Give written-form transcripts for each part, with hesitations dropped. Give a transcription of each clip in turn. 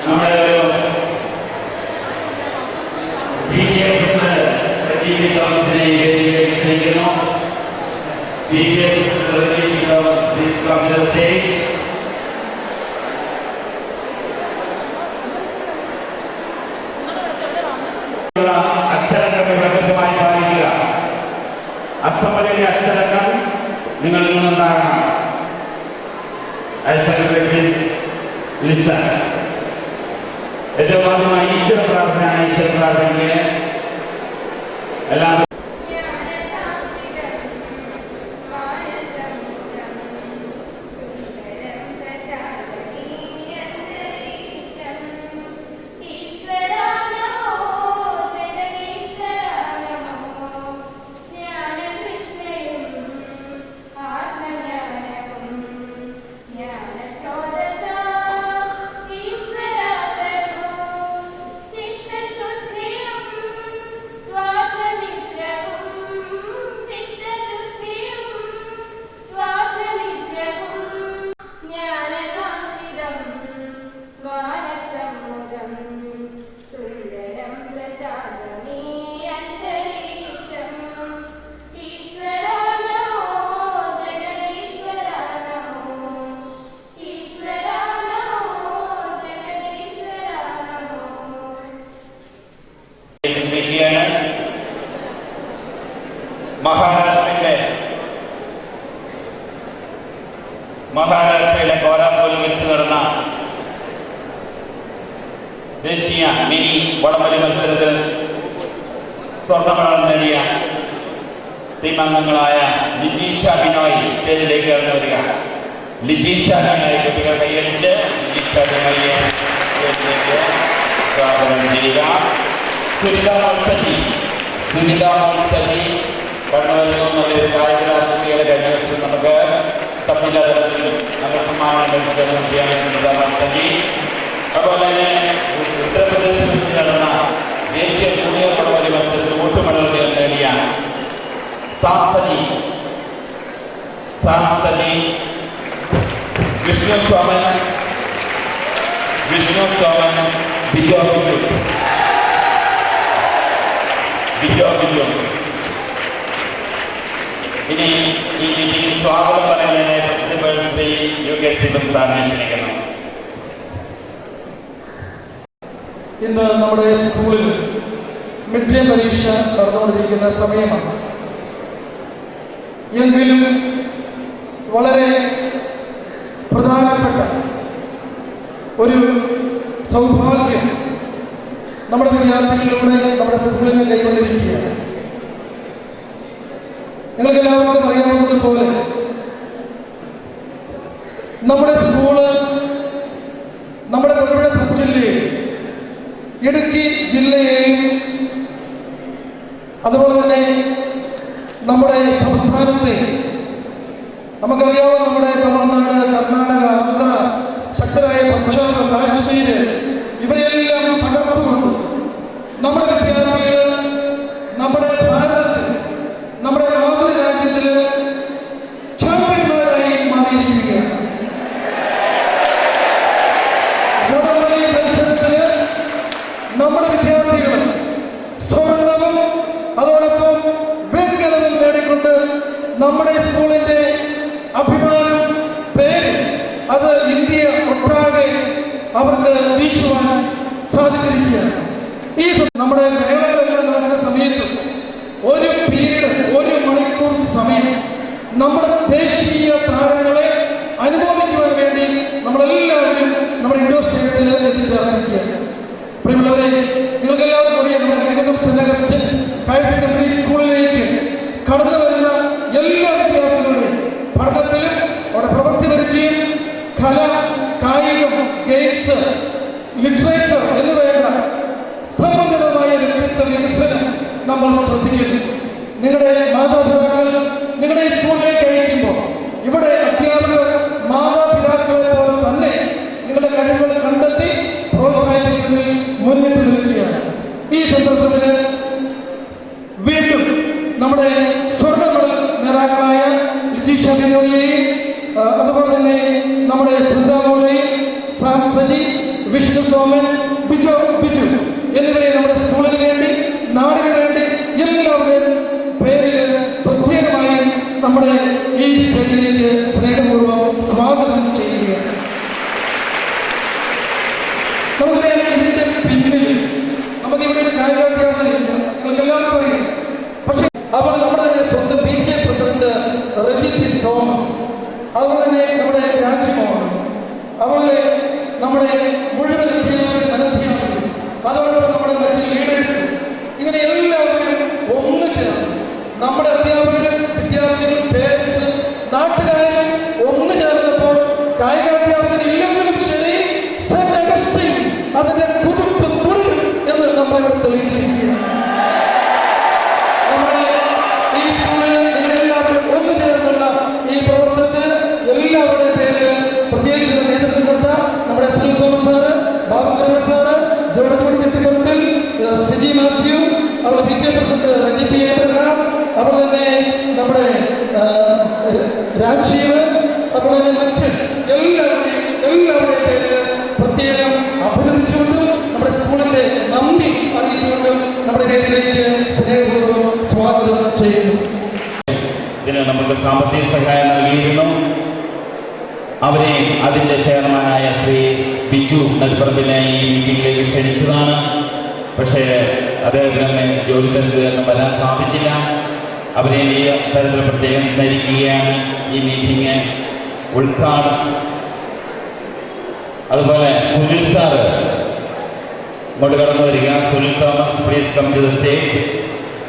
നമ്മുടെ ക്ഷണിക്കുന്നു. അക്ഷരങ്ങൾ വ്യക്തമായി പാലിക്കുക. അസംബ്ലിയുടെ അക്ഷരങ്ങൾ നിങ്ങളിൽ നിന്നുണ്ടാകണം. ഏറ്റവും ആദ്യമായി ഈശ്വര പ്രാർത്ഥനയാണ്. ഈശ്വര പ്രാർത്ഥനയ്ക്ക് എല്ലാവരും മഹാരാഷ്ട്രയിലെ കോലാപ്പൂരിൽ വെച്ച് നടന്ന ദേശീയ മിനി വടംവലി മത്സരത്തിൽ സ്വർണ്ണ നേടിയ ടീം അംഗങ്ങളായ ലിജീഷ ബിനോയ് സ്റ്റേജിലേക്ക് കടന്നു വരിക. ലിജീഷ ബിനോയ് കുട്ടികൾ കൈയടിച്ച് ലിജീഷ ബിനോയെ സ്റ്റേജിലേക്ക് സ്വാഗതം ചെയ്യുക. സുനിത മത്സരി കണ്ണൂരിൽ നല്ലൊരു കായിക കുട്ടികളെ കഴിഞ്ഞ വർഷം നമുക്ക് സംവിധാനത്തിൽ നമ്മൾ സമ്മാനങ്ങൾ സുനിത മത്സരി. അതുപോലെ തന്നെ ഉത്തർപ്രദേശിൽ വെച്ച് നടന്ന ദേശീയ ജൂനിയർ വടംവലി മത്സരത്തിൽ ഊട്ടുമെഡലുകൾ നേടിയ സാംസജി വിഷ്ണു സോമൻ ബിജോ ഇനി ഈ മീറ്റിംഗിൽ സ്വാഗതം പറയുന്നതിനെ പ്രിൻസിപ്പൽ യോഗ ശിവൻ സാറിനെ ക്ഷണിക്കുന്നു. ഇന്ന് നമ്മുടെ സ്കൂളിൽ മിഡ് ടേം പരീക്ഷ നടന്നുകൊണ്ടിരിക്കുന്ന സമയമാണ്. എങ്കിലും വളരെ പ്രധാനപ്പെട്ട ഒരു സൗഭാഗ്യം നമ്മുടെ വിദ്യാർത്ഥികളിലൂടെ നമ്മുടെ സ്കൂളിനെ കൈക്കൊണ്ടിരിക്കുകയാണ്. നിങ്ങൾക്ക് എല്ലാവർക്കും അറിയാവുന്നതുപോലെ നമ്മുടെ സ്കൂള് നമ്മുടെ തൊഴിലുറപ്പ് സബ് ജില്ലയെയും ഇടുക്കി ജില്ലയെയും അതുപോലെ തന്നെ നമ്മുടെ സംസ്ഥാനത്തെ നമുക്കറിയാവുന്ന നമ്മുടെ തമിഴ്നാട്, കർണാടക, ആന്ധ്ര, ശക്തരായ പഞ്ചാബ്, കാശ്മീര് ഇവരെല്ലാം തകർത്തുകൊണ്ട് നമ്മുടെ വിദ്യാർത്ഥികൾ നമ്മുടെ ഭാരതത്തിൽ നമ്മുടെ മാതൃരാജ്യത്തിൽ ചാമ്പ്യന്മാരായി മാറിയിരിക്കുകയാണ്. വടംവലി മത്സരത്തില് നമ്മുടെ വിദ്യാർത്ഥികൾ സ്വർണവും അതോടൊപ്പം വെങ്കലവും നേടിക്കൊണ്ട് നമ്മുടെ സ്കൂളിന്റെ അഭിമാനം പേര് അത് ഇന്ത്യ ഒട്ടാകെ അവർക്ക് വീശുവാൻ സാധിച്ചിരിക്കുകയാണ്. ഈ നമ്മുടെ മേളകളെല്ലാം നടക്കുന്ന സമയത്ത് ഒരു പീരീഡ് 1 മണിക്കൂർ സമയം നമ്മുടെ ദേശീയ താരങ്ങളെ അനുമോദിക്കുവാൻ വേണ്ടി നമ്മളെല്ലാവരും നമ്മുടെ ഇൻഡോർ സ്റ്റേഡിയത്തിൽ എത്തിച്ചേർന്നിരിക്കുകയാണ്. പ്രിയമുള്ളവരെ, നിങ്ങൾക്ക് എല്ലാവർക്കും അറിയാം, നമ്മുടെ ഹയർ സെക്കൻഡറി സ്കൂളിലേക്ക് കടന്നു വരുന്ന എല്ലാ വിദ്യാർത്ഥികളുടെയും പഠനത്തിലും അവിടെ പ്രവൃത്തി പരിചയം, കല, കായികം, ഗെയിംസ്, ലിറ്ററേച്ചർ എന്നിവയുള്ള സമഗ്രമായ വ്യക്തിത്വ വികസനം നമ്മൾ ശ്രദ്ധിക്കുന്നു. നിങ്ങളുടെ മാതാപിതാക്കൾ നിങ്ങളുടെ സ്കൂളിലേക്ക് അയക്കുമ്പോൾ ഇവിടെ അധ്യാപകർ മാതാപിതാക്കളെ പോലെ തന്നെ നിങ്ങളുടെ കഴിവുകൾ കണ്ടെത്തി പ്രോത്സാഹിപ്പിക്കുന്നതിൽ മുന്നിട്ട് നിൽക്കുകയാണ്. ഈ സന്ദർഭത്തിൽ വീണ്ടും നമ്മുടെ സ്വർണ്ണ മെഡൽ നേതാക്കളായ ലിജീഷ ബിനോയെയും അതുപോലെ തന്നെ നമ്മുടെ സുന്ദാമോളെയും സാംസജി വിഷ്ണു സോമൻ, ബിജു എന്നിവരെ നമ്മുടെ സ്കൂളിന് വേണ്ടി, നാടിന് വേണ്ടി എല്ലാവരുടെയും പേരിൽ പ്രത്യേകമായി നമ്മുടെ ഈ സ്റ്റേജിലേക്ക് സ്നേഹപൂർവ്വം സ്വാഗതം ചെയ്യുകയാണ്. നമുക്ക് ഇതിന്റെ പിന്നിൽ നമുക്കിവിടെ ഒരു കായികാധ്യാപകരില്ല, നിങ്ങൾക്ക് എല്ലാവർക്കും അറിയാം. പക്ഷെ അവർ നമ്മുടെ തന്നെ സ്വന്തം PTA പ്രസിഡന്റ് റജിത് തോമസ്, അതുപോലെ തന്നെ നമ്മുടെ രാജ്മോഹൻ, അതുപോലെ നമ്മുടെ മുഴുവൻ അധ്യാപകരും, അതോടൊപ്പം നമ്മുടെ മറ്റ് ലീഡേഴ്സ്, ഇങ്ങനെ എല്ലാവരും ഒന്നു ചേർന്ന് നമ്മുടെ അധ്യാപകരും വിദ്യാർത്ഥികളും പേരൻസും നാട്ടുകാരും ഒന്നു ചേർന്നപ്പോൾ കായികാധ്യാപകർ ഇല്ലെങ്കിലും ശരി സെന്റ് അഗസ്റ്റിൻ അതിന്റെ കുതിപ്പ് തുടരും എന്ന് നമ്മൾ തെളിയിച്ചിരിക്കുകയാണ്. നമ്മുടെ ഈ സ്കൂളിൽ നിങ്ങളെല്ലാവരും ഒന്നു ചേർന്നുള്ള ഈ പ്രവർത്തനത്തിന് എല്ലാവരുടെയും പേര് പ്രത്യേകിച്ച് നേതൃത്വം കൊടുത്ത നമ്മുടെ Shri Thomas sir, Babu sir, George കെട്ടിക്കൊണ്ടിൽ, സിജി മാത്യു, അവരുടെ PTA പ്രസിഡന്റ് രഞ്ജിത് എബ്രഹാം, അതുപോലെ തന്നെ നമ്മുടെ രാജീവ്, അതുപോലെ തന്നെ മറ്റ് എല്ലാവരുടെയും പേര് പ്രത്യേകം അഭിനന്ദിച്ചുകൊണ്ടും നമ്മുടെ സ്കൂളിന്റെ നന്ദി അറിയിച്ചുകൊണ്ടും നമ്മുടെ വേദിയിലേക്ക് സ്നേഹപൂർവ്വം സ്വാഗതം ചെയ്യുന്നു. ഇതിന് നമുക്ക് സാമ്പത്തിക സഹായം നൽകിയിരുന്നു. അവരെയും അതിൻ്റെ ചെയർമാനായ ശ്രീ ബിജു നെൽപ്പറമ്പിനെ ഈ മീറ്റിംഗിലേക്ക് ക്ഷണിച്ചതാണ്. പക്ഷേ അദ്ദേഹത്തിന് ജോലി തരത്തിലൊന്നും വരാൻ സാധിച്ചില്ല. അവരെ ഈ തരത്തിൽ പ്രത്യേകം സ്മരിക്കുകയാണ്. ഈ മീറ്റിംഗ് ഉദ്ഘാടനം. അതുപോലെ സുനിൽ സാറ് ഇങ്ങോട്ട് കടന്നു വരിക. Sunil Thomas, please come to the stage.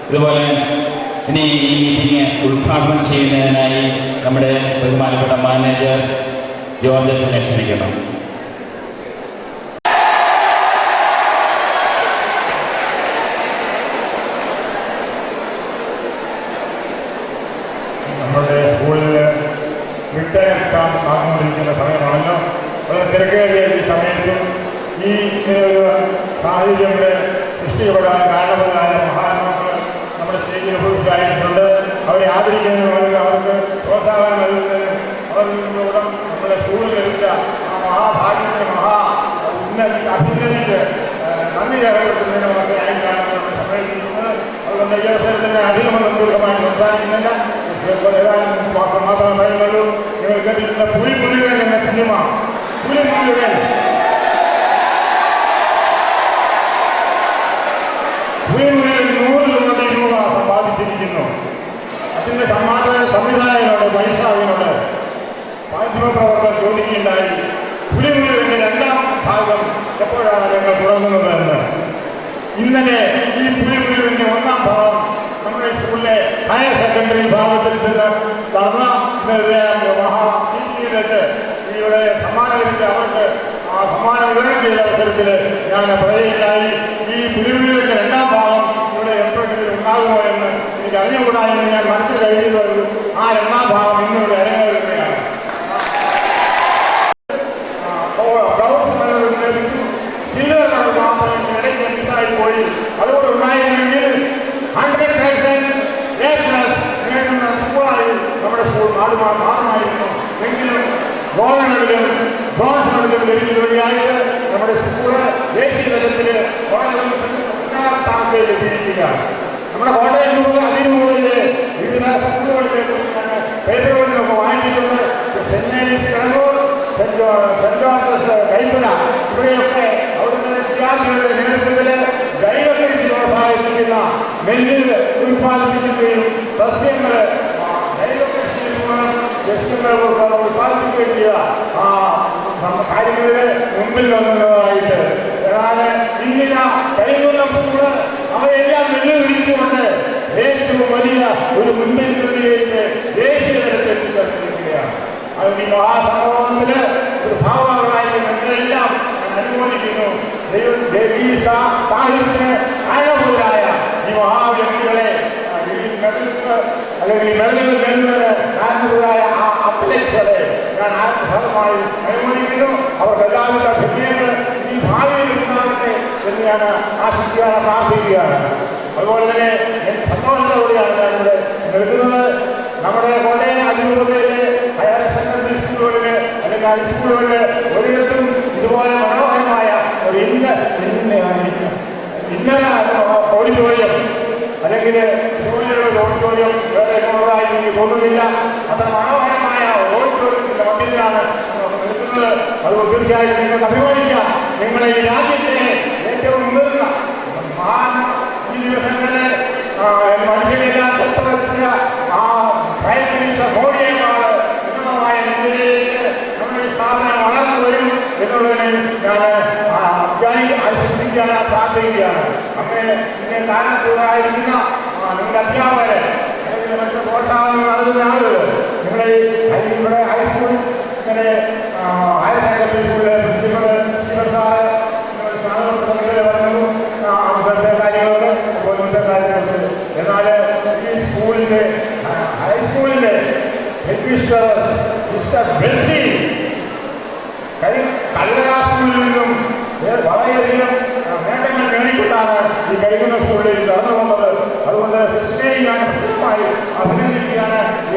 ഇതുപോലെ ഇനി ഈ മീറ്റിംഗ് ഉദ്ഘാടനം ചെയ്യുന്നതിനായി നമ്മുടെ ബഹുമാനപ്പെട്ട മാനേജർ ജോർജസിനെ ക്ഷണിക്കണം. നമ്മുടെ സ്കൂളിൽ മിഡ് എക്സാം നടന്നുകൊണ്ടിരിക്കുന്ന സമയമാണല്ലോ. വളരെ തിരക്കേറിയ ഈ സമയത്തും ഈ ഒരു സാഹചര്യങ്ങളെ സൃഷ്ടിക്കപ്പെടാൻ കാരണമുള്ളതായ മഹാത്മാക്കൾ നമ്മുടെ സ്റ്റേജിൽ ഉപയോഗിച്ചായിട്ടുണ്ട്. അവരെ ആദരിക്കുന്നതിന്, അവർക്ക് പ്രോത്സാഹനം നൽകുന്നതിനും, അവരിലൂടെ നമ്മുടെ സ്കൂളിൽ ലഭിച്ച ആ മഹാഭാഗ്യത്തിന് അഭിനന്ദിച്ച് നന്ദി രേഖപ്പെടുത്തുന്നതിനുമൊക്കെ ആയിട്ടാണ് നമ്മൾ സമ്മേളിക്കുന്നത്. അതുകൊണ്ട് ഈ അവസരത്തിന് അധികമൊന്നും ദീർഘമായി സംസാരിക്കുന്നില്ല. ഏതാനും മാത്രമേ പറയുന്നുള്ളൂ. നിങ്ങൾ കേട്ടിട്ടുള്ള പുലിമുരുകൻ എന്ന സിനിമ, പുലിമുരുകൻ പുലിമുരുകൻ 100 കോടി രൂപ സമ്പാദിച്ചിരിക്കുന്നു. അതിൻ്റെ സംവിധായകനോട് വൈശാഖിനോട് മാധ്യമപ്രവർത്തകർ ചോദിക്കുകയുണ്ടായി, പുലിമുരുകന്റെ 2ാം ഭാഗം എപ്പോഴാണ് ഞങ്ങൾ തുടങ്ങുന്നത് എന്ന്. ഇന്നലെ ഈ പുലിമുരുകന്റെ 1ാം ഭാഗം നമ്മുടെ സ്കൂളിലെ ഹയർ സെക്കൻഡറി വിഭാഗത്തിൽ നടന്ന മഹാ ഇവിടെ സമ്മാനം ലഭിച്ച അവർക്ക് ആ സമ്മാനം വിതരണം ചെയ്ത അവസരത്തിൽ ഞാൻ പറയുകയുണ്ടായി, ഈ പുലിമുരുകന്റെ 2ാം ഭാഗം ഇവിടെ എപ്പോഴെങ്കിലും ഉണ്ടാകുമോ എന്ന് എനിക്ക് അറിഞ്ഞുകൂടാ എന്ന് ഞാൻ മനസ്സിൽ കരുതിയത്. ആ 2ാം ഭാഗം ഇന്നിവിടെ അരങ്ങേറുകയാണ്. പോയി അതുകൊണ്ട് ഉണ്ടായിരുന്നെങ്കിൽ 100% നേടുന്ന സ്കൂളായി നമ്മുടെ സ്കൂൾ മാറുമായിരുന്നു. എങ്കിലും ഗോൾഡിലും ബ്രോൺസ് മെഡലും ലഭിക്കുന്നതിനായിട്ട് നമ്മുടെ സ്കൂള് ദേശീയ തലത്തിൽ വളരെ 1ാം സ്ഥാനത്തേക്ക് എത്തിയിരിക്കുകയാണ്. നമ്മുടെ കോട്ടയം ജില്ലയിൽ അതിനുമുകളിൽ വിവിധ സ്കൂളുകളിലേക്ക് പേരുകളിലൊക്കെ വാങ്ങിയിട്ടുണ്ട്. Saint Mary's Kannur, saint George's Kaippana, ഇവിടെയൊക്കെ അവിടുത്തെ വിദ്യാർത്ഥികളുടെ നേതൃത്വത്തിൽ ജൈവകൃഷി പ്രോത്സാഹിപ്പിക്കുന്ന നെല്ല് ഉൽപ്പാദിപ്പിക്കുകയും സസ്യങ്ങൾ ജൈവകൃഷിയിൽ സസ്യങ്ങൾ ഉൽപ്പാദിപ്പിക്കുകയും ചെയ്ത കാര്യങ്ങളിൽ മുമ്പിൽ വന്നതായിട്ട്. എന്നാൽ ഇന്നില്ല കഴിയുന്ന സ്കൂള് അവയെല്ലാം വെല്ലുവിളിച്ചുകൊണ്ട് ഏറ്റവും വലിയ ഒരു മുൻനിർത്തിയിലേക്ക് ദേശീയ തലത്തിൽ എത്തിച്ചേർന്നിരിക്കുകയാണ്. അത് ഈ മഹാസംഭവത്തിന് ഒരു ഭാഗമാകാൻ നിങ്ങളെല്ലാം അനുമോദിക്കുന്നു. ഈ സാഹിത്യത്തിന് ആഴമുള്ളതായ ഈ മഹാവ്യക്തികളെ അല്ലെങ്കിൽ മെഡലുകൾ നേടുന്നതിന് കാരണമുള്ളതായ ആ അത്ലറ്റുകളെ ഞാൻ ആത്മഭാഗമായി അനുമോദിക്കുന്നു. അവർക്ക് എല്ലാവരുടെ അഭിനയങ്ങൾ ഈ ഭാവിയിൽ ഉണ്ടാകട്ടെ എന്ന് ഞാൻ ആശിക്കുകയാണ്, പ്രാർത്ഥിക്കുകയാണ്. അതുപോലെ തന്നെ സന്തോഷത്തോടെയാണ് ഞാനിവിടെ നിൽക്കുന്നത്. നമ്മുടെ കോട്ടയം അതിരൂപതയിലെ ഹയർ സെക്കൻഡറി സ്കൂളുകളിൽ അല്ലെങ്കിൽ ഹൈസ്കൂളുകളിൽ ഒരിടത്തും ഇതുപോലെ മനോഹരമായ ഓഡിറ്റോറിയം അല്ലെങ്കിൽ ഇതുപോലെയുള്ള ഒരു ഓഡിറ്റോറിയം വേറെ എങ്ങനെയുള്ളതായി എനിക്ക് തോന്നുന്നില്ല. അത്ര മനോഹരമായ ഓഡിറ്റോറിയത്തിൻ്റെ മധ്യത്തിലാണ് നിൽക്കുന്നത്. അതുകൊണ്ട് തീർച്ചയായും നിങ്ങൾക്ക് അഭിമാനിക്കാം. നിങ്ങളെ ഈ രാജ്യത്തെ ഏറ്റവും മുതിർന്ന ഈ ദിവസങ്ങളിൽ മനുഷ്യനെല്ലാം സ്വത്തവെച്ച ആ പ്രൈം മിനിസ്റ്റർ മോഡിയേക്കാൾ ഉന്നതമായ നിലയിലേക്ക് നമ്മുടെ ഈ സ്ഥാപനം വളർന്നു വരും എന്നുള്ളതിന് ഞാൻ ആശംസിക്കാൻ പ്രാർത്ഥിക്കുകയാണ്. അങ്ങനെ ഇങ്ങനെ കാരണത്തിലായിരിക്കുന്ന നിങ്ങളുടെ അധ്യാപകരെ അല്ലെങ്കിൽ മറ്റു പ്രോത്സാഹനം നൽകുന്ന ആളുകൾ നിങ്ങളെ ഇവിടെ ഹൈസ്കൂളിൽ ഇങ്ങനെ ഹയർ സെക്കൻഡറി സ്കൂളിലെ പ്രിൻസിപ്പൽ ശിവൻ സാറ് സംഘടന പറഞ്ഞു ഇന്നത്തെ കാര്യങ്ങൾക്ക് ഇന്നത്തെ കാര്യങ്ങൾക്ക്. എന്നാൽ ഈ സ്കൂളിൻ്റെ ഹൈസ്കൂളിൻ്റെ ഹെഡ്മിസ്റ്റർ മിസ്റ്റർ ബെൽസി കല്ലറ സ്കൂളിൽ നിന്നും വളരെയധികം നേട്ടങ്ങൾ നേടിക്കൊണ്ടാണ് ഈ കഴിക്കുന്ന സ്കൂളിൽ കടന്നുകൊണ്ടത്. അതുകൊണ്ട് സിസ്റ്ററിനെ ഞാൻ കൃത്യമായി അഭിനന്ദിക്കുകയാണ്. ഈ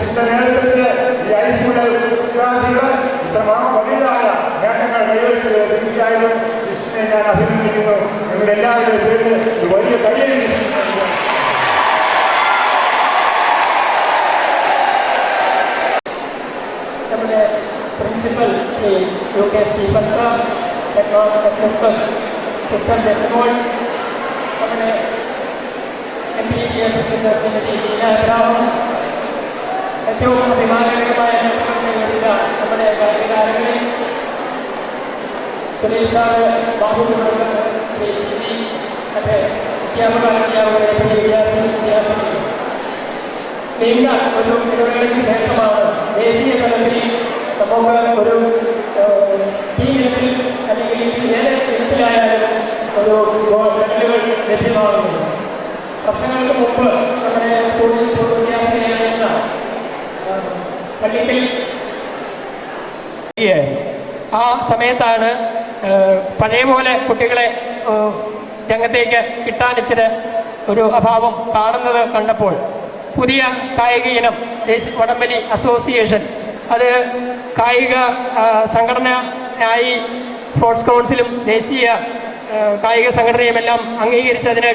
സിസ്റ്റർ നേതൃത്വത്തിൽ ഈ ഹൈസ്കൂളിലെ വിദ്യാർത്ഥികൾ ഇത്ര വലിയതായ നേട്ടങ്ങൾ കൈവരിച്ചത് തീർച്ചയായും സിസ്റ്ററിനെ ഞാൻ അഭിനന്ദിക്കുന്നു. നിങ്ങളുടെ എല്ലാവരുടെയും പേരിൽ ഒരു വലിയ കയ്യടി നമ്മുടെ principal Shri U K Stephen sir, sister Jesmol, നമ്മുടെ MPTA president Shrimati Leena Abraham, ഏറ്റവും അഭിമാനകരമായ നേട്ടങ്ങൾ നേടിയ നമ്മുടെ കായികതാരങ്ങളെ സുനിൽ സാറ്, ബാബു ശ്രീ ശ്രീ മറ്റേ അധ്യാപകരെ വിദ്യാർത്ഥി നീണ്ട ഒരു ഇടവേളയ്ക്ക് ശേഷമാണ് ദേശീയ തലത്തിൽ നമുക്ക് ഒരു ടീമിൽ അല്ലെങ്കിൽ ഏത് ഇനത്തിലായാലും ഒരു മെഡലുകൾ ലഭ്യമാകുന്നത്. വർഷങ്ങൾക്ക് മുമ്പ് നമ്മുടെ സ്കൂളിൽ വിദ്യാർത്ഥിയായിരുന്ന പള്ളിക്കൽ ആ സമയത്താണ് പഴയ പോലെ കുട്ടികളെ രംഗത്തേക്ക് കിട്ടാനിച്ചിട്ട് ഒരു അഭാവം കാണുന്നത് കണ്ടപ്പോൾ പുതിയ കായിക ഇനം വടംവലി അസോസിയേഷൻ അത് കായിക സംഘടനയായി സ്പോർട്സ് കൗൺസിലും ദേശീയ കായിക സംഘടനയുമെല്ലാം അംഗീകരിച്ച് അതിന്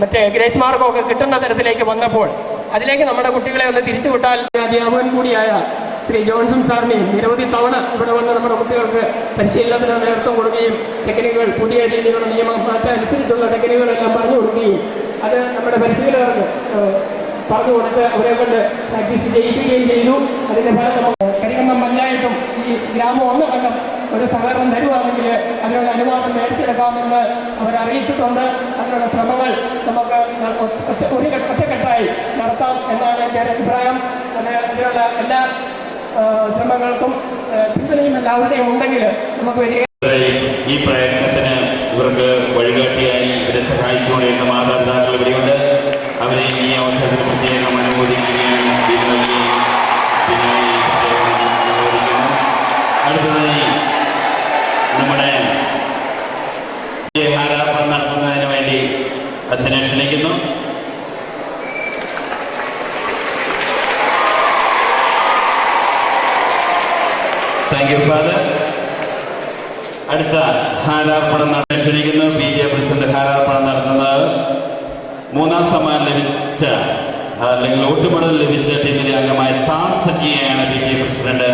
മറ്റേ ഗ്രേസ് മാർക്കൊക്കെ കിട്ടുന്ന തരത്തിലേക്ക് വന്നപ്പോൾ അതിലേക്ക് നമ്മുടെ കുട്ടികളെ ഒന്ന് തിരിച്ചുവിട്ടാൽ അധ്യാപകൻ കൂടിയായ ശ്രീ ജോൺസൺ സാറിനെയും നിരവധി തവണ ഇവിടെ വന്ന് നമ്മുടെ കുട്ടികൾക്ക് പരിശീലനത്തിന് നേതൃത്വം കൊടുക്കുകയും ടെക്നിക്കുകൾ പുതിയ രീതിയിലുള്ള നിയമം മാറ്റം അനുസരിച്ചുള്ള ടെക്നിക്കുകളെല്ലാം പറഞ്ഞു കൊടുക്കുകയും അത് നമ്മുടെ പരിശീലകർക്ക് പറഞ്ഞു കൊടുത്ത് അവരെ കൊണ്ട് പ്രാക്ടീസ് ചെയ്യിപ്പിക്കുകയും ചെയ്തു. അതിൻ്റെ ഫലം കരികന്നം പഞ്ചായത്തും ഈ ഗ്രാമം ഒന്ന് കണ്ടം ഒരു സഹകരണം തരുവാണെങ്കിൽ അതിനുള്ള അനുവാദം മേടിച്ചെടുക്കാമെന്ന് അവരറിയിച്ചിട്ടുണ്ട്. അതിനുള്ള ശ്രമങ്ങൾ നമുക്ക് ഒറ്റക്കെട്ടായി നടത്താം എന്നാണ് എൻ്റെ അഭിപ്രായം. അതിനുള്ള എല്ലാ ശ്രമങ്ങൾക്കും പിന്തുണയും എല്ലാവരുടെയും ഉണ്ടെങ്കിൽ നമുക്ക് വലിയ ഈ പ്രയത്നത്തിന് ഇവർക്ക് വഴികാട്ടിയായി ഇവരെ സഹായിച്ചുകൊണ്ടിരുന്ന മാതാപിതാക്കൾ ഇവിടെയുണ്ട്. അവരെ ഈ അവസരത്തിൽ പ്രത്യേകം അനുമോദിക്കുകയും അടുത്തതായി നമ്മുടെ ഹാരാർപ്പണം നടത്തുന്നതിന് വേണ്ടി അച്ഛനെ ക്ഷണിക്കുന്നു. Thank you father. അടുത്ത ഹാരാർപ്പണം നടത്താൻ ക്ഷണിക്കുന്നു. PTA പ്രസിഡന്റ് ഹാരാർപ്പണം നടത്തുന്നത് 3ാം സമ്മാനം ലഭിച്ച അല്ലെങ്കിൽ ഓട്ടുമെഡൽ ലഭിച്ച ടീമിലെ അംഗമായ സാം സജിയെയാണ് PTA president.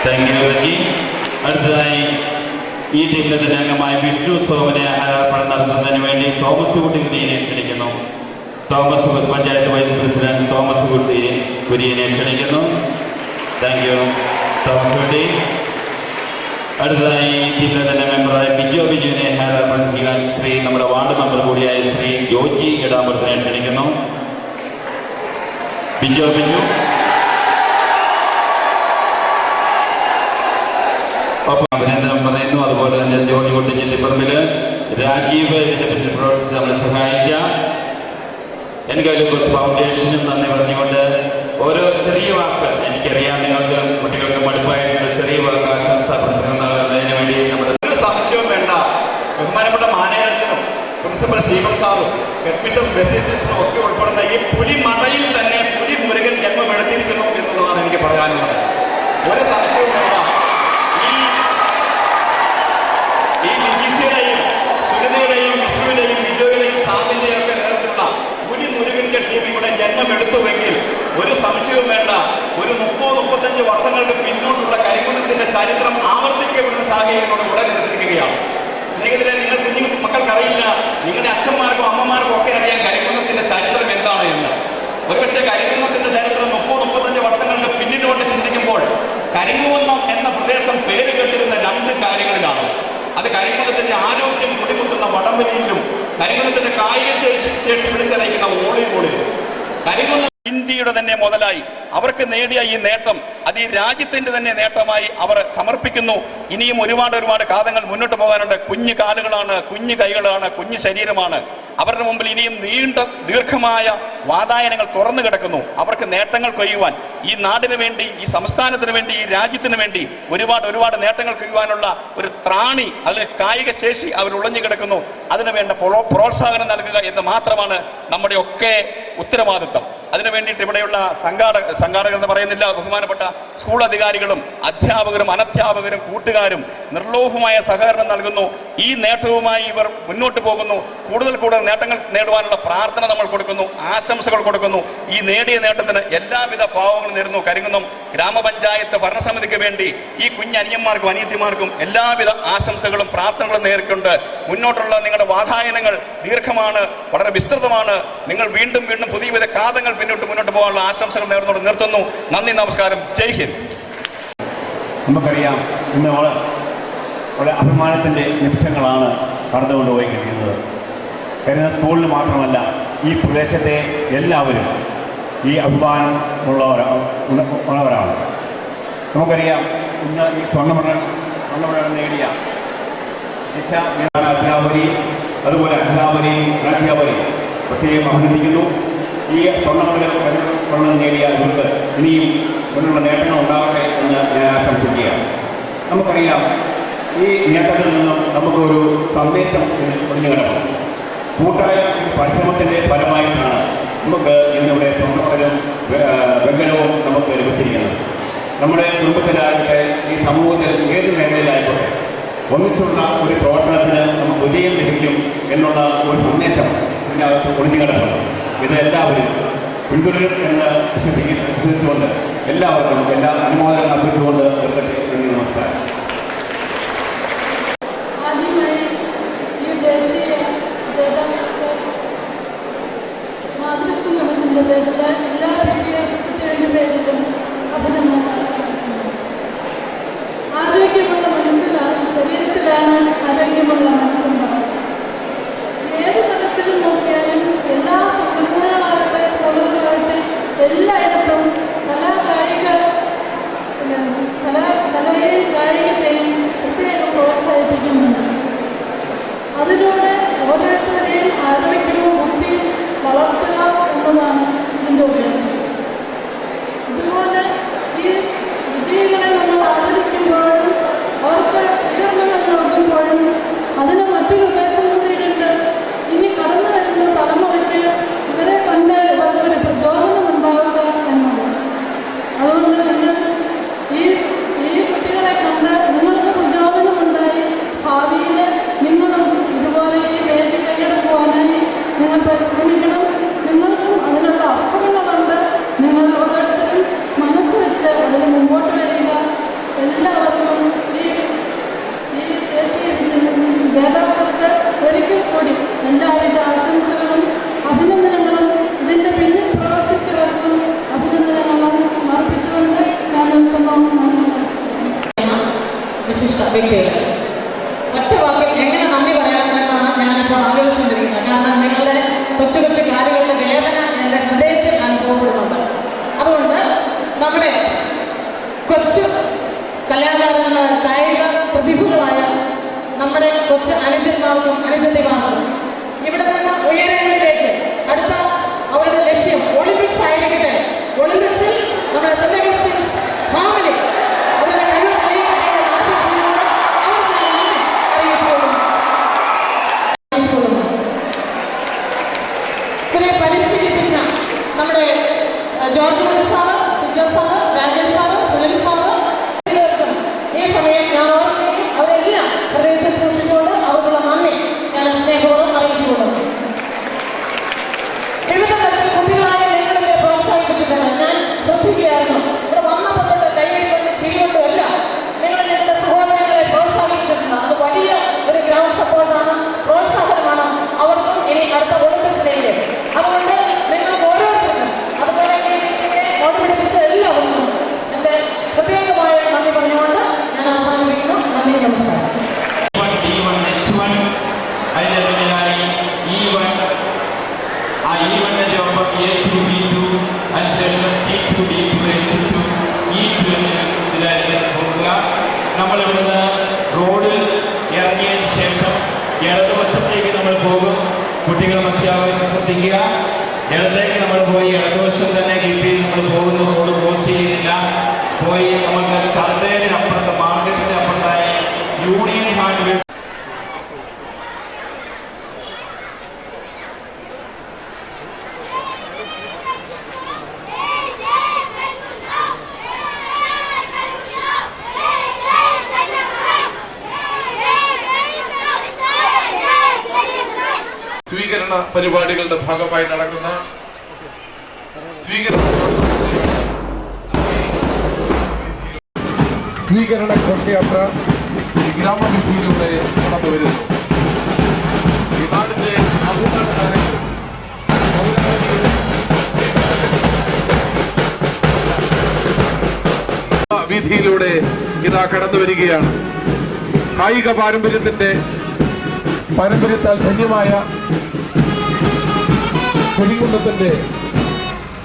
Thank you Reji. അടുത്തതായി ഈ ടീമിലെ തന്നെ അംഗമായ വിഷ്ണു സോമനെ ഹാരാർപ്പണം നടത്തുന്നതിന് വേണ്ടി തോമസ് കുട്ടിയെ ക്ഷണിക്കുന്നു. Thomas panchayat vice president Thomas കുര്യനെ ക്ഷണിക്കുന്നു. താങ്ക് യു തോമസ് കുട്ടി. അടുത്തതായി ടീമിലെ തന്നെ മെമ്പറായ ബിജുവിനെ ഹാരാർപ്പണം ചെയ്യാൻ നമ്മുടെ വാർഡ് മെമ്പർ കൂടിയായ ശ്രീ ജോജി ഇടാമ്പുറത്തിനെ ക്ഷണിക്കുന്നു. ബിജു ഒപ്പം അഭിനന്ദനം പറയുന്നു. അതുപോലെ തന്നെ ജോർജ് കുട്ടി ചില്ലിപ്പറമ്പില് രാജീവ് ഇതിനെ പറ്റി പ്രവർത്തിച്ച് നമ്മളെ സഹായിച്ച എൻഗാലുബസ് ഫൗണ്ടേഷനും നന്ദി പറഞ്ഞുകൊണ്ട് ഓരോ ചെറിയ വാക്ക്, എനിക്കറിയാം നിങ്ങൾക്ക് കുട്ടികൾക്ക് മടുപ്പായിട്ടുള്ള ചെറിയ വാക്ക് ആശംസാ പ്രസംഗം നൽകുന്നതിന് വേണ്ടി നമ്മുടെ ഒരു സംശയവും വേണ്ട. ബഹുമാനപ്പെട്ട മാനേജറും പ്രിൻസിപ്പൽ സ്റ്റീഫൻ സാറും ഹെഡ്മിഷസ് ബെസിസിസ്റ്റും ഒക്കെ ഉൾപ്പെടുന്ന ഈ പുലിമടയിൽ തന്നെ പുലി മുരുകൻ ജന്മം എടുത്തിരിക്കുന്നു എന്നുള്ളതാണ് എനിക്ക് പറയാനുള്ളത്. ഒരു സംശയവും വേണ്ട. 35 വർഷങ്ങൾക്ക് പിന്നോട്ടുള്ള കരിങ്കുന്നത്തിന്റെ ചരിത്രം ആവർത്തിക്കപ്പെടുന്ന സാഹചര്യങ്ങളോട് ഉടലെടുത്തിരിക്കുകയാണ്. സ്നേഹിതരെ, നിങ്ങൾ കുഞ്ഞു മക്കൾക്കറിയില്ല, നിങ്ങളുടെ അച്ഛന്മാർക്കും അമ്മമാർക്കും ഒക്കെ അറിയാം കരിങ്കുന്നത്തിന്റെ ചരിത്രം എന്താണ് എന്ന്. ഒരുപക്ഷെ കരിങ്കുന്നത്തിന്റെ ചരിത്രം 30-35 വർഷങ്ങൾക്ക് പിന്നിലോട്ട് ചിന്തിക്കുമ്പോൾ കരിങ്കുന്നം എന്ന പ്രദേശം പേര് കേട്ടിരുന്ന 2 കാര്യങ്ങളിലാണ്. അത് കരിങ്കുന്നത്തിന്റെ ആരോഗ്യം കുടിമുട്ടുന്ന വടംവലിയിലും കരിങ്കുന്നത്തിന്റെ കായിക ശേഷി പിടിച്ചറിയിക്കുന്ന വോളിബോളിലും. കരിങ്കുന്നം ഇന്ത്യയുടെ തന്നെ മുതലായി അവർക്ക് നേടിയ ഈ നേട്ടം അത് ഈ രാജ്യത്തിന്റെ തന്നെ നേട്ടമായി അവർ സമർപ്പിക്കുന്നു. ഇനിയും ഒരുപാട് കാലങ്ങൾ മുന്നോട്ട് പോകാനുണ്ട്. കുഞ്ഞു കാലുകളാണ്, കുഞ്ഞു കൈകളാണ്, കുഞ്ഞു ശരീരമാണ്. അവരുടെ മുമ്പിൽ ഇനിയും ദീർഘമായ വാതായനങ്ങൾ തുറന്നു കിടക്കുന്നു. അവർക്ക് നേട്ടങ്ങൾ കൊയ്യുവാൻ, ഈ നാടിന് വേണ്ടി, ഈ സംസ്ഥാനത്തിന് വേണ്ടി, ഈ രാജ്യത്തിന് വേണ്ടി ഒരുപാട് നേട്ടങ്ങൾ കൊയ്യുവാനുള്ള ഒരു ത്രാണി, അതിൽ കായിക ശേഷി അവർ ഉളഞ്ഞു കിടക്കുന്നു. അതിനു വേണ്ട പ്രോത്സാഹനം നൽകുക എന്ന് മാത്രമാണ് നമ്മുടെ ഒക്കെ ഉത്തരവാദിത്തം. അതിനു വേണ്ടിയിട്ട് ഇവിടെയുള്ള സംഘാടകർ എന്ന് പറയുന്നില്ല, ബഹുമാനപ്പെട്ട സ്കൂൾ അധികാരികളും അധ്യാപകരും അനധ്യാപകരും കൂട്ടുകാരും നിർലോഭമായ സഹകരണം നൽകുന്നു. ഈ നേട്ടവുമായി ഇവർ മുന്നോട്ട് പോകുന്നു. കൂടുതൽ നേട്ടങ്ങൾ നേടുവാനുള്ള പ്രാർത്ഥന നമ്മൾ കൊടുക്കുന്നു, ആശംസകൾ കൊടുക്കുന്നു. ഈ നേടിയ നേട്ടത്തിന് എല്ലാവിധ ഭാവങ്ങളും നേരുന്നു. കരിങ്കുന്നം ഗ്രാമപഞ്ചായത്ത് ഭരണസമിതിക്ക് വേണ്ടി ഈ കുഞ്ഞനിയന്മാർക്കും അനിയത്തിമാർക്കും എല്ലാവിധ ആശംസകളും പ്രാർത്ഥനകളും നേരിട്ടുണ്ട്. മുന്നോട്ടുള്ള നിങ്ങളുടെ വാതായനങ്ങൾ ദീർഘമാണ്, വളരെ വിസ്തൃതമാണ്. നിങ്ങൾ വീണ്ടും പുതിയ കാതങ്ങൾ മുന്നോട്ട് പോകാനുള്ള ആശംസകൾ നേർന്നുകൊണ്ട് നിർത്തുന്നു. നന്ദി, നമസ്കാരം, ജയ് ഹിന്ദ്. നമുക്കറിയാം, ഇന്ന് വളരെ അഭിമാനത്തിൻ്റെ നിമിഷങ്ങളാണ് കടന്നുകൊണ്ടുപോയി കഴിയുന്നത്. കരുതുന്ന സ്കൂളിൽ മാത്രമല്ല, ഈ പ്രദേശത്തെ എല്ലാവരും ഈ അഭിമാനം ഉള്ളവരാണ്. നമുക്കറിയാം, ഇന്ന് ഈ സ്വർണ്ണമെഡൽ നേടിയ ജിഷ അധ്യാപകി, അതുപോലെ അധ്യാപകി പ്രത്യേകം അഭിനന്ദിക്കുന്നു. ഈ സ്വർണ്ണമെഡൽ നേടിയ ഇവർക്ക് ഇനിയും മുന്നുള്ള നേട്ടങ്ങൾ ഉണ്ടാകട്ടെ എന്ന് ഞാൻ ആശംസിക്കുകയാണ്. നമുക്കറിയാം, ഈ നേട്ടത്തിൽ നിന്നും നമുക്കൊരു സന്ദേശം ഒഴിഞ്ഞു കിടക്കണം. കൂട്ടായ പരിശ്രമത്തിൻ്റെ ഫലമായിട്ടാണ് നമുക്ക് ഇന്നിവിടെ സ്വർണ്ണമെഡലും വെങ്കലവും നമുക്ക് ലഭിച്ചിരിക്കുന്നത്. നമ്മുടെ കുടുംബത്തിലാകട്ടെ, ഈ സമൂഹത്തിൽ ഏത് മേഖലയിലായിക്കോട്ടെ, ഒന്നിച്ചുള്ള ഒരു പ്രവർത്തനത്തിന് നമുക്ക് വിജയം ലഭിക്കും എന്നുള്ള ഒരു സന്ദേശം ഇതിനകത്ത് ഒളിഞ്ഞു കിടക്കണം. ഇത് എല്ലാവരും പിന്തുടരും എന്ന് വിശ്വസിച്ചുകൊണ്ട് എല്ലാവർക്കും എല്ലാ അനുമോദനം അർപ്പിച്ചുകൊണ്ട് നിർത്തട്ടെ. നമസ്കാരം. ആരോഗ്യമുള്ള മനസ്സിലാണ്, ശരീരത്തിലാണ് ആരോഗ്യമുള്ള മനസ്സുണ്ടാകുന്നത്. ഏത് തരത്തിലും നോക്കിയാലും എല്ലാ സംഘടനകളാകട്ടെ, സ്കൂളുകളാകട്ടെ, എല്ലായിടത്തും കലയെയും കായികത്തെയും പ്രത്യേകം പ്രോത്സാഹിപ്പിക്കുന്നുണ്ട്. അതിലൂടെ ഓരോരുത്തരുടെയും ആരോഗ്യവും ബുദ്ധിയും വളർത്തുക എന്നതാണ് ഇതിൻ്റെ ഉദ്ദേശം. ഇതുപോലെ ഈ വിജയികളെ നമ്മൾ ആദരിക്കുമ്പോഴും അവർക്ക് സ്വീകരണങ്ങൾ നൽകുമ്പോഴും അതിന് മറ്റൊരു ഉദ്ദേശം കൂടിയിട്ടുണ്ട്. ഇനി കടന്നു വരുന്ന തലമുറയ്ക്ക് ഇവരെ കണ്ട് ഇവർക്കൊരു പ്രചോദനം ഉണ്ടാവുക എന്നത്. അതുകൊണ്ട് നിങ്ങൾ ഈ കുട്ടികളെ കണ്ട് നിങ്ങൾക്ക് പ്രചോദനമുണ്ടായി ഭാവിയിൽ നിങ്ങളും ഇതുപോലെ ഈ വേദി കൈയെടുക്കുവാനായി നിങ്ങൾ പരിശ്രമിക്കണം. നിങ്ങൾക്കും അതിനുള്ള അവസരങ്ങളുണ്ട്. നിങ്ങൾ ഓരോരുത്തരും മനസ്സ് വെച്ച് അതിന് മുമ്പോട്ട് വരിക. എല്ലാവർക്കും ഈ ദേശീയ ജേതാക്കൾക്ക് ഒരിക്കൽ കൂടി എല്ലാവിധ ആശംസകളും അഭിനന്ദനങ്ങളും ഇതിൻ്റെ പിന്നിൽ പ്രവർത്തിച്ചവർക്കും അഭിനന്ദനങ്ങളും അർപ്പിച്ചുകൊണ്ട് ഞാൻ നിർത്തുന്നു. വിശിഷ്ട വ്യക്തികൾ ഒറ്റ വാക്കിൽ എങ്ങനെ നന്ദി പറയാമെന്നാണ് ഞാനിപ്പോൾ ആലോചിച്ചുകൊണ്ടിരിക്കുന്നത്. കാരണം നിങ്ങളുടെ കൊച്ചു കാര്യങ്ങളുടെ വേദന എൻ്റെ ഹൃദയത്തിൽ അനുഭവപ്പെടുന്നുണ്ട്. അതുകൊണ്ട് നമ്മുടെ കൊച്ചു കലാകാരന്മാർ, കായിക പ്രതിഭകളായ നമ്മുടെ കൊച്ചു അനുജന്മാർക്കും അനുജത്തിമാർക്കും ഇവിടെ നിന്ന് ഉയരങ്ങളിലേക്ക് അടുത്ത അവരുടെ ലക്ഷ്യം ഒളിമ്പിക്സ് ആയിരിക്കട്ടെ. ഒളിമ്പിക്സിൽ നമ്മുടെ സെന്റ് അഗസ്റ്റിൻസ് ഫാമിലി അവരുടെ കഴിവ് ഇവരെ പരിശീലിപ്പിച്ച നമ്മുടെ George sir, Sijo sir, Rajan sir, Sunil sir, ഈ സമയം ഞാൻ അവരെല്ലാം ഹൃദയത്തിൽ സൂക്ഷിച്ചുകൊണ്ട് അവർക്കുള്ള നന്ദി ഞാൻ സ്നേഹപൂർവ്വം നമ്മൾ ഇവിടുന്ന് റോഡിൽ ഇറങ്ങിയതിന് ശേഷം ഇടതുവശത്തേക്ക് നമ്മൾ പോകും. കുട്ടികളും അധ്യാപകരും ശ്രദ്ധിക്കുക. ഇടത്തേക്ക് നമ്മൾ പോയി ഇടതുവശം തന്നെ കീപ്പ് ചെയ്ത് നമ്മൾ പോകുന്നു. റോഡ് ക്രോസ് ചെയ്യുന്നില്ല. പോയി നമുക്ക് ചന്തയുടെ അപ്പുറത്ത്, മാർക്കറ്റിന്റെ അപ്പുറത്തായി യൂണിയൻ ഹാർഡ് സ്വീകരണ പരിപാടികളുടെ ഭാഗമായി നടക്കുന്ന സ്വീകരണ ഘോഷയാത്ര ഗ്രാമവിധിയിലൂടെ കടന്നു വരുന്നു. ഈ നാടിന്റെ അഭിമാനകാരൻ വീതിയിലൂടെ ഇതാ കടന്നു വരികയാണ്. കായിക പാരമ്പര്യത്താൽ ധന്യമായ കൊടികുന്നത്തിന്റെ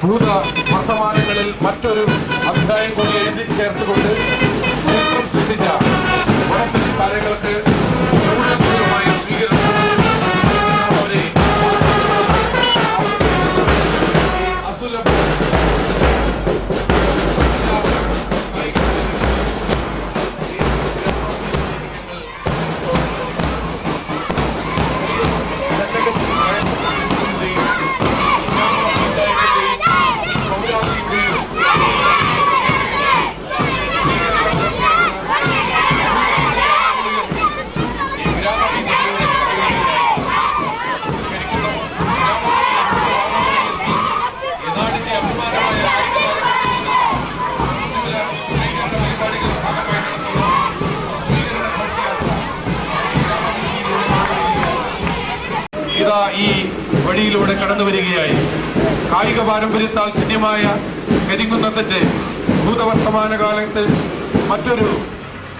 ഭൂത വർത്തമാനങ്ങളിൽ മറ്റൊരു അധ്യായം കൂടി എഴുതി ചേർത്തുകൊണ്ട് ചരിത്രം സൃഷ്ടിച്ച വടക്കൻ താരങ്ങൾക്ക് സ്വീകരണം അസുലഭ ഈ വഴിയിലൂടെ കടന്നു വരികയായി. കായിക പാരമ്പര്യത്താൽ ധന്യമായ കരിങ്കുന്നത്തിന്റെ ഭൂതവർത്തമാന കാലത്ത് മറ്റൊരു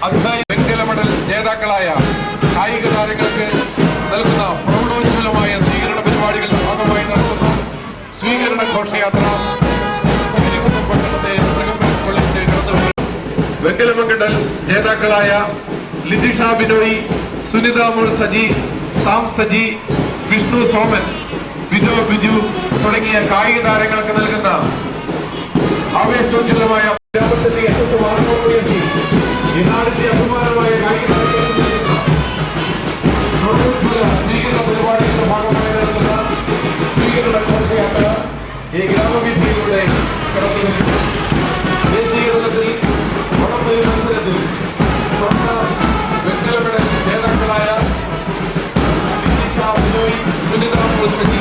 അധ്യായം. വെങ്കല മെഡൽ ജേതാക്കളായ കായിക താരങ്ങൾക്ക് നൽകുന്ന പ്രൗഢോജ്വലമായ സ്വീകരണ പരിപാടികളുടെ ഭാഗമായി നടത്തുന്ന സ്വീകരണ ഘോഷയാത്ര കരിങ്കുന്നം പട്ടണത്തെ പ്രകമ്പനം കൊള്ളിച്ച് കടന്നു. വെങ്കല മെഡൽ ജേതാക്കളായ ലിജിഷ ബിനോയ്, സുനിത മോൾ സജി, സാം സജി, വിഷ്ണു സോമൻ, ബിജു തുടങ്ങിയ കായിക താരങ്ങൾക്ക് നൽകുന്ന ആവേശോജ്വലമായ ഗ്രാമത്തിന്റെ യശസ്സുയർത്തി ഈ നാടിന്റെ അഭിമാനമായ കായിക സ്വീകരണ പരിപാടികളുടെ ഭാഗമായി നടത്തുന്ന സ്വീകരണ ഘോഷയാത്ര ഈ ഗ്രാമവീഥിയിലൂടെ കടന്നു വരുന്നു. ദേശീയ തലത്തിൽ വടംവലി മത്സരത്തിൽ സ്വർണ്ണ വെങ്കല മെഡൽ ജേതാക്കളായ സുനിത മോൾ സജി,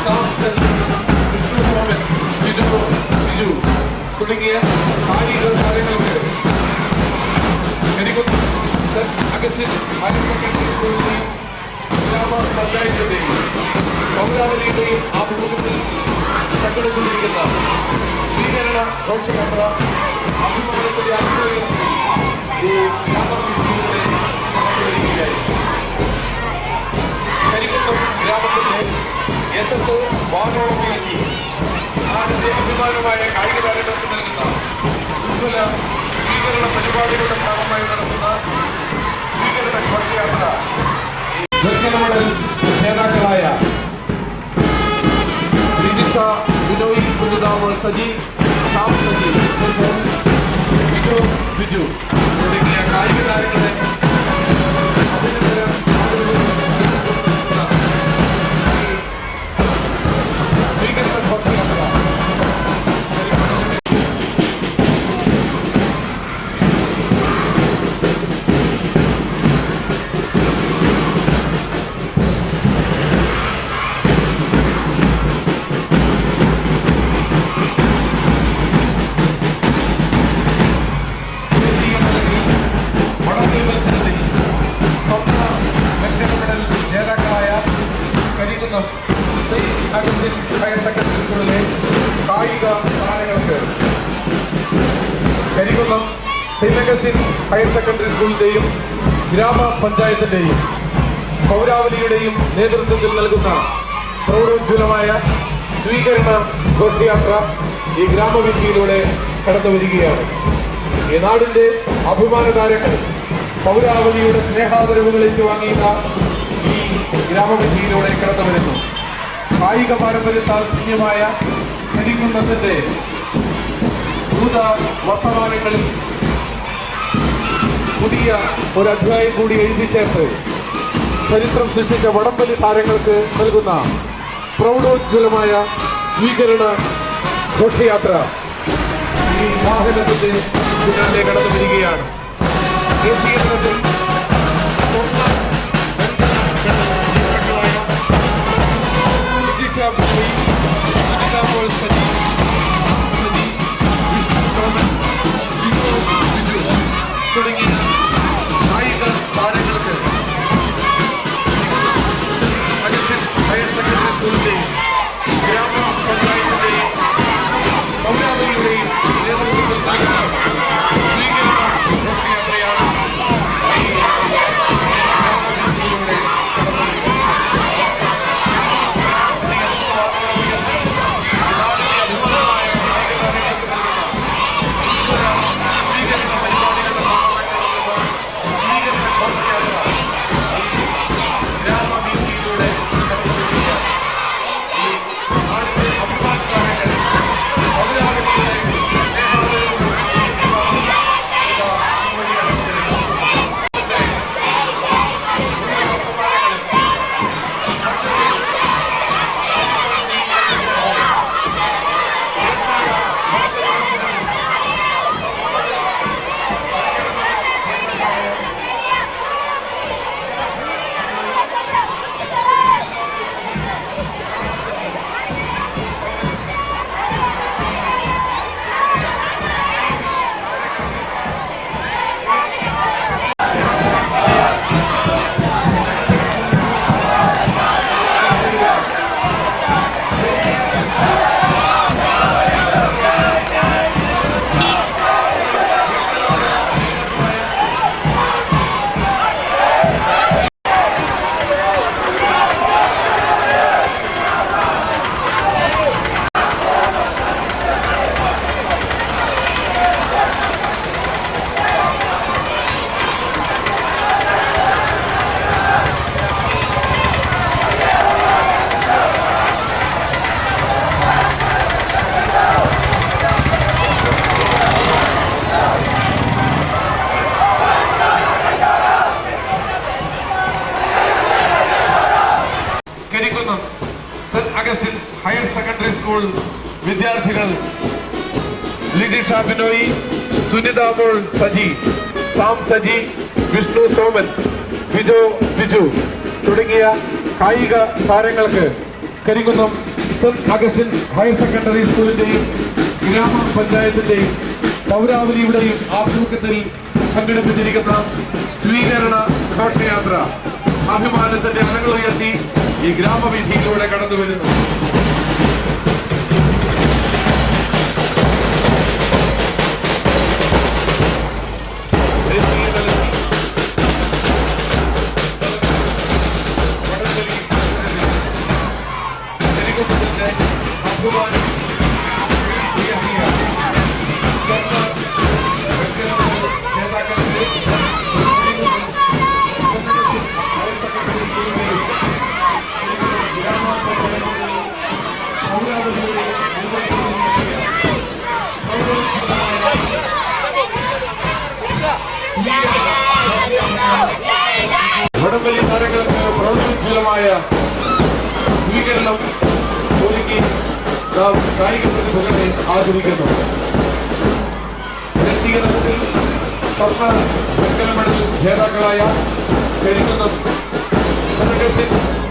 സാംസൺ, വിഷ്ണു സോമൻ, ബിജു തുടങ്ങിയ കായിക താരങ്ങൾക്ക് സെന്റ് അഗസ്റ്റിൻ ഹയർ സെക്കൻഡറി സ്കൂളിലെയും ഗ്രാമപഞ്ചായത്തിന്റെയും പൗരാവലിയുടെയും ആഭിമുഖ്യത്തിൽ സംഘടിപ്പിച്ചിരിക്കുന്ന സ്വീകരണ ഘോഷയാത്ര അഭിമാനത്തിന്റെ അനുഭവം ഈ ഗ്രാമവിധിയിലൂടെ കടന്നു വരികയായി. കരിങ്കുന്നം ഗ്രാമത്തിന്റെ യശസ് വാനോളം ഉയർത്തി നാടിന്റെ അഭിമാനമായ കായിക താരങ്ങൾക്ക് നൽകുന്ന ഉജ്ജ്വല സ്വീകരണ പരിപാടികളുടെ ഭാഗമായി നടത്തുന്ന സ്വീകരണ ഘോഷയാത്ര വെങ്കല മെഡൽ ജേതാക്കളായ ലിജിഷ ബിനോയ്, സുനിത മോൾ സജി, സാം സജി, ബിജു തുടങ്ങിയ കായിക താരങ്ങളെ ഹയർ സെക്കൻഡറി സ്കൂളിലെ കായിക താരങ്ങൾക്ക് Karimkunnam saint Augustine higher secondary സ്കൂളിന്റെയും ഗ്രാമപഞ്ചായത്തിന്റെയും പൗരാവലിയുടെയും നേതൃത്വത്തിൽ നൽകുന്ന പ്രൗഢോജ്വലമായ സ്വീകരണ ഘോഷയാത്ര ഈ ഗ്രാമവീഥിയിലൂടെ കടന്നു വരികയാണ്. ഈ നാടിന്റെ അഭിമാന താരങ്ങൾ പൗരാവലിയുടെ സ്നേഹാദരവുകൾ ഏറ്റുവാങ്ങിയ ഈ ഗ്രാമവിധിയിലൂടെ കടന്നു വരുന്നു. കായിക പാരമ്പര്യത്താൽ ധന്യമായ കരിക്കുന്നതിന്റെ ഭൂത വർത്തമാനങ്ങളിൽ പുതിയ ഒരു അധ്യായം കൂടി എഴുതി ചേർത്ത് ചരിത്രം സൃഷ്ടിച്ച വടംവലി താരങ്ങൾക്ക് നൽകുന്ന പ്രൗഢോജ്വലമായ സ്വീകരണ ഘോഷയാത്ര ഈ വാഹനത്തിന്റെ പിന്നാലെ കടന്നു വരികയാണ്. ദേശീയ തലത്തിൽ തുടങ്ങിയ കായിക താരങ്ങൾക്ക് ഹയർ സെക്കൻഡറി സ്കൂളിന്റെയും ഗ്രാമപഞ്ചായത്തിന്റെയും പൗരാവലിയുടെയും നേതൃത്വത്തിൽ നടക്കുന്ന സ്വീകരണ ഘോഷയാത്രയാണ് ഈ ഗ്രാമപഞ്ചായത്തിലൂടെ നാടിന്റെ അഭിമാനമായ കായിക താരങ്ങൾക്ക് നൽകുന്ന സ്വീകരണ പരിപാടികളുടെ ഭാഗമായി സ്വീകരണ ഘോഷയാത്ര ഈ ഗ്രാമവീഥിയിലൂടെ കടന്നുവരികയാണ്. ഈ നാടിന്റെ അഭിമാന താരങ്ങൾ പൗരാവലിയുടെ സ്നേഹാദരവുകൾ ഏറ്റുവാങ്ങി ഇതാ ഈ വഴി കടന്നുവരുന്നു. Karikkunnam saint Augustine's higher secondary school വിദ്യാർത്ഥികൾ ലിജിഷ ബിനോയി, സുനിത മോൾ സജി, സാം സജി, വിഷ്ണു സോമൻ, ബിജു തുടങ്ങിയ കായിക താരങ്ങൾക്ക് Karikkunnam saint Augustine's higher secondary സ്കൂളിന്റെയും ഗ്രാമപഞ്ചായത്തിന്റെയും പൗരാവലിയുടെയും ആഭിമുഖ്യത്തിൽ സംഘടിപ്പിച്ചിരിക്കുന്ന സ്വീകരണ ഘോഷയാത്ര അഭിമാനത്തിന്റെ അനങ്ങൾ ഉയർത്തി ഈ ഗ്രാമവീഥിയിലൂടെ കടന്നു വരുന്നു. ദേശീയ തലത്തിൽ വടംവലി കരിക്കുന്നതിന്റെ അഭിമാനം ഉയർത്തിയ സർക്കാർ ജേതാക്കളുടെ വടംവലി താരങ്ങൾക്ക് പ്രൗഢോജ്വലമായ സ്വീകരണം ഒരുക്കി നാം കായിക പ്രതിഭകളെ ആദരിക്കുന്നു. ദേശീയ തലത്തിൽ സ്വർണ്ണ വെങ്കല മെഡൽ ജേതാക്കളായ കരിക്കുന്നം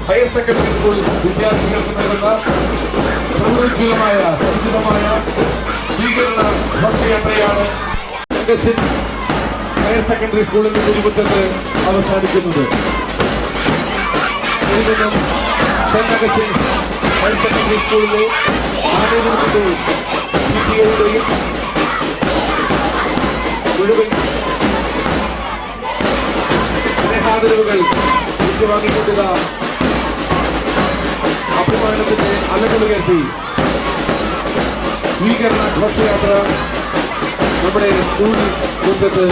ഹയർ സെക്കൻഡറി സ്കൂൾ വിദ്യാർത്ഥികൾക്ക് നൽകുന്ന പ്രൗഢോജ്വലമായ സഞ്ചിതമായ സ്വീകരണ ഘോഷയാത്രയാണ് ഹയർ സെക്കൻഡറി സ്കൂളിന്റെ തിരുമുറ്റത്ത് അവസാനിക്കുന്നത്. സെന്റ് അഗസ്റ്റിൻസ് ഹയർ സെക്കൻഡറി സ്കൂളിലെ മാനേജ്മെന്റിന്റെയും PTA-യുടെയും മുഴുവൻ സ്നേഹാദരവുകൾ ഏറ്റുവാങ്ങിക്കൊണ്ടുള്ള അഭിമാനത്തിന്റെ അലകളുയർത്തി സ്വീകരണ ഘോഷയാത്ര നമ്മുടെ സ്കൂളിൽ മുറ്റത്ത്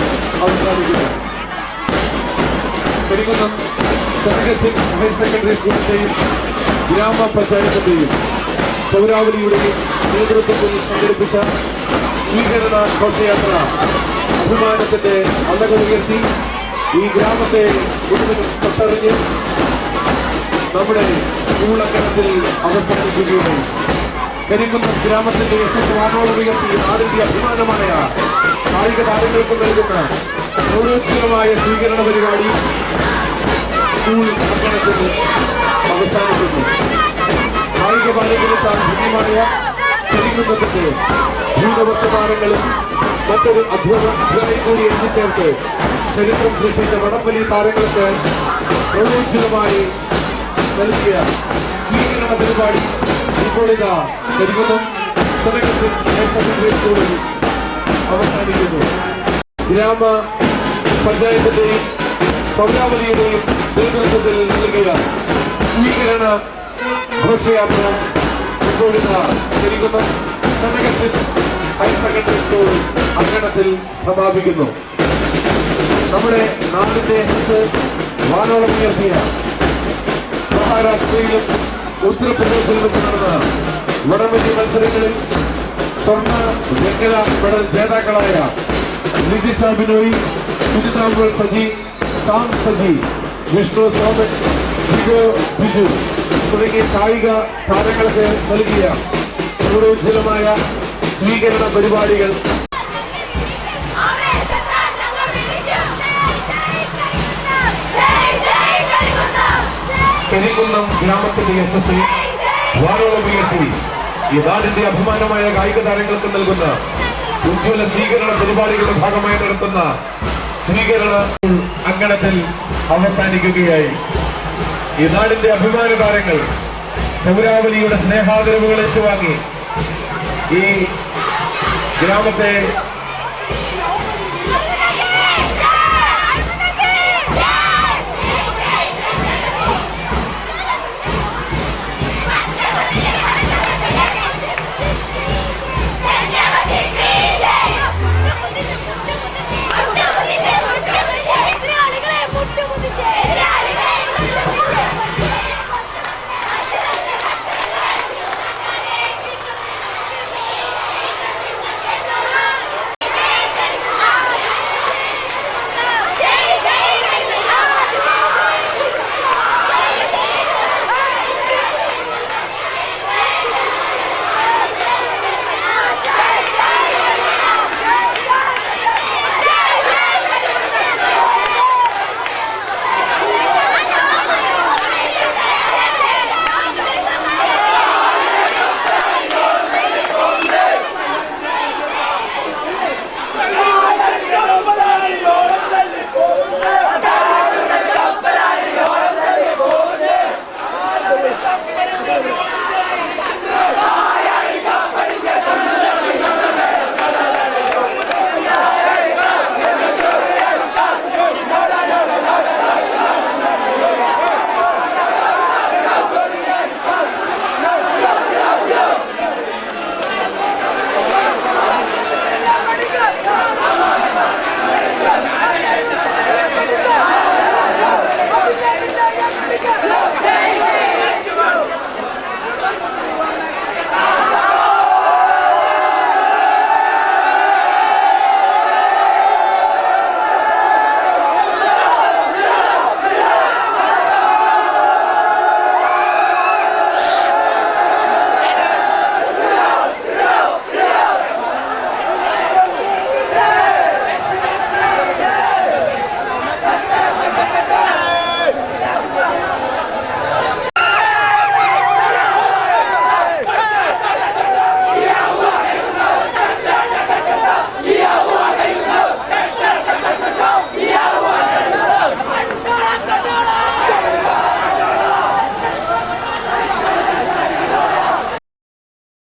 അവസാനിക്കുന്നു. കരികുന്നം സെനഗസിൽ ഹയർ സെക്കൻഡറി സ്കൂളിന്റെയും ഗ്രാമപഞ്ചായത്തിന്റെയും പൗരാവലിയുടെയും നേതൃത്വത്തിൽ സംഘടിപ്പിച്ച സ്വീകരണ ഘോഷയാത്ര അഭിമാനത്തിന്റെ അലകളുയർത്തി ഈ ഗ്രാമത്തെ മുഴുവനും തൊട്ടറിഞ്ഞ് നമ്മുടെ സ്കൂളങ്കണത്തിൽ അവസാനിക്കുകയുണ്ടായി. കരികുന്നം ഗ്രാമത്തിന്റെ യശസ് വാനോളം ഉയർത്തി നാടിന്റെ അഭിമാനമായ കായിക താരങ്ങൾക്ക് നൽകുന്ന ഗൗരവമായ സ്വീകരണ പരിപാടി സ്കൂൾ അങ്കണത്തിൽ അവസാനിക്കുന്നു. കായിക പാരമ്പര്യത്താൽ ഭിന്നമായ കരികുന്നത്തിന്റെ ഭൂതവർത്തമാനങ്ങളും മറ്റൊരു അധ്യായം കൂടി എത്തിച്ചേർത്ത് ചരിത്രം സൃഷ്ടിച്ച വടംവലി താരങ്ങൾക്ക് ഗൗരവോജ്വലമായി നൽകിയ സ്വീകരണ പരിപാടി ഇപ്പോൾ ഇതാ കരികുന്നം സെനഗസിൽ ഹയർ സെക്കൻഡറി സ്കൂളിൽ അവസാനിക്കുന്നു. ഗ്രാമ പഞ്ചായത്തിന്റെയും പൗരാവലിയുടെയും നേതൃത്വത്തിൽ നൽകിയ സ്വീകരണ ഘോഷയാത്ര ഇപ്പോഴിതാ കരികുന്നം സെനഗസിൽ ഹയർ സെക്കൻഡറി സ്കൂൾ അങ്കണത്തിൽ സമാപിക്കുന്നു. നമ്മുടെ നാടിന്റെ യശസ് വാനോളം ഉയർത്തിയ മഹാരാഷ്ട്രയിലും ഉത്തർപ്രദേശിലും വെച്ച് നടന്ന വടംവലി മത്സരങ്ങളിൽ സ്വർണ്ണ വെങ്കല മെഡൽ ജേതാക്കളായ നിതിഷ ബിനോയ്, സുജിതാംബർ സജി, സാം സജി, വിഷ്ണു സോമൻ, ബിജു തുടങ്ങിയ കായിക താരങ്ങൾക്ക് നൽകിയ ഗൗരവോജ്വലമായ സ്വീകരണ പരിപാടികൾ കരികുന്നം ഗ്രാമത്തിന്റെ യശസ്സിൽ വാനോളം ഉയർത്തി ഈ നാടിന്റെ അഭിമാനമായ കായിക താരങ്ങൾക്ക് നൽകുന്ന ഉജ്ജ്വല സ്വീകരണ പരിപാടികളുടെ ഭാഗമായി നടത്തുന്ന സ്വീകരണ അങ്കണത്തിൽ അവസാനിക്കുകയായി. ഈ നാടിന്റെ അഭിമാന താരങ്ങൾ പൗരാവലിയുടെ സ്നേഹാദരവുകൾ ഏറ്റുവാങ്ങി ഈ ഗ്രാമത്തെ